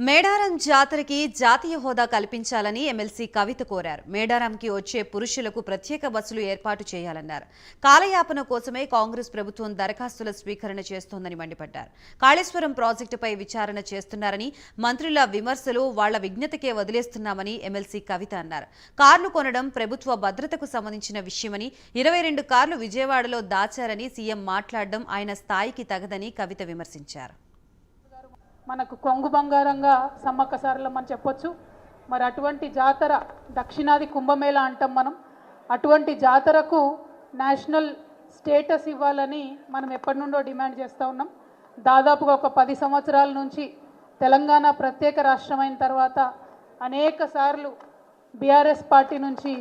మేడారం జాతరకి జాతీయ హోదా కల్పించాలని ఎమ్మెల్సీ కవిత కోరారు. మేడారంకి వచ్చే పురుషులకు ప్రత్యేక బస్సులు ఏర్పాటు చేయాలన్నారు. కాలయాపన కోసమే కాంగ్రెస్ ప్రభుత్వం దరఖాస్తుల స్వీకరణ చేస్తోందని మండిపడ్డారు. కాళేశ్వరం ప్రాజెక్టుపై విచారణ చేస్తున్నారని, మంత్రుల విమర్శలు వాళ్ల విజ్ఞతకే వదిలేస్తున్నామని ఎమ్మెల్సీ కవిత అన్నారు. కార్లు కొనడం ప్రభుత్వ భద్రతకు సంబంధించిన విషయమని, 22 కార్లు విజయవాడలో దాచారని సీఎం మాట్లాడడం ఆయన స్థాయికి తగదని కవిత విమర్శించారు. మనకు కొంగు బంగారంగా సమ్మక్క సారలమ్మ అని చెప్పొచ్చు. మరి అటువంటి జాతర దక్షిణాది కుంభమేళా అంటాం మనం. అటువంటి జాతరకు నేషనల్ స్టేటస్ ఇవ్వాలని మనం ఎప్పటి నుండో డిమాండ్ చేస్తూ ఉన్నాం. దాదాపుగా ఒక 10 సంవత్సరాల నుంచి తెలంగాణ ప్రత్యేక రాష్ట్రమైన తర్వాత అనేక సార్లు బీఆర్ఎస్ పార్టీ నుంచి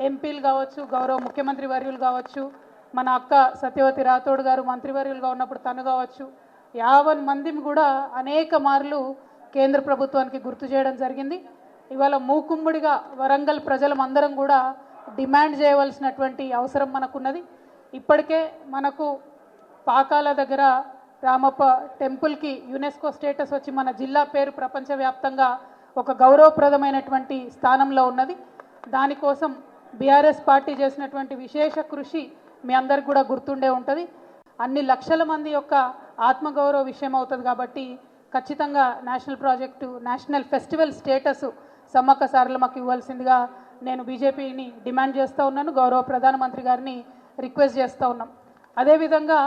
ఎంపీలు కావచ్చు, గౌరవ ముఖ్యమంత్రి వర్యులు కావచ్చు, మన అక్క సత్యవతి రాథోడ్ గారు మంత్రివర్యులుగా ఉన్నప్పుడు తను కావచ్చు, 50 మందిని కూడా అనేక మార్లు కేంద్ర ప్రభుత్వానికి గుర్తు చేయడం జరిగింది. ఇవాళ మూకుమ్మడిగా వరంగల్ ప్రజలందరం కూడా డిమాండ్ చేయవలసినటువంటి అవసరం మనకున్నది. ఇప్పటికే మనకు పాకాల దగ్గర రామప్ప టెంపుల్కి యునెస్కో స్టేటస్ వచ్చి మన జిల్లా పేరు ప్రపంచవ్యాప్తంగా ఒక గౌరవప్రదమైనటువంటి స్థానంలో ఉన్నది. దానికోసం బీఆర్ఎస్ పార్టీ చేసినటువంటి విశేష కృషి మీ అందరికి కూడా గుర్తుండే ఉంటుంది. అన్ని లక్షల మంది యొక్క ఆత్మగౌరవ విషయం అవుతుంది కాబట్టి ఖచ్చితంగా national project, national festival status Sammakka సారలమ్మకి ఇవ్వాల్సిందిగా నేను బీజేపీని డిమాండ్ చేస్తూ ఉన్నాను. గౌరవ ప్రధానమంత్రి గారిని రిక్వెస్ట్ చేస్తూ ఉన్నాం. అదేవిధంగా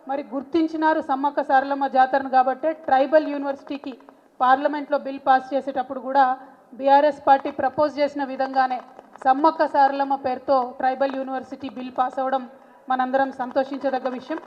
మరి గుర్తించినారు సమ్మక్క సారలమ్మ జాతరను కాబట్టి ట్రైబల్ యూనివర్సిటీకి పార్లమెంట్లో బిల్ పాస్ చేసేటప్పుడు కూడా బీఆర్ఎస్ పార్టీ ప్రపోజ్ చేసిన విధంగానే సమ్మక్క సారలమ్మ పేరుతో ట్రైబల్ యూనివర్సిటీ బిల్ పాస్ అవ్వడం మనందరం సంతోషించదగ్గ విషయం.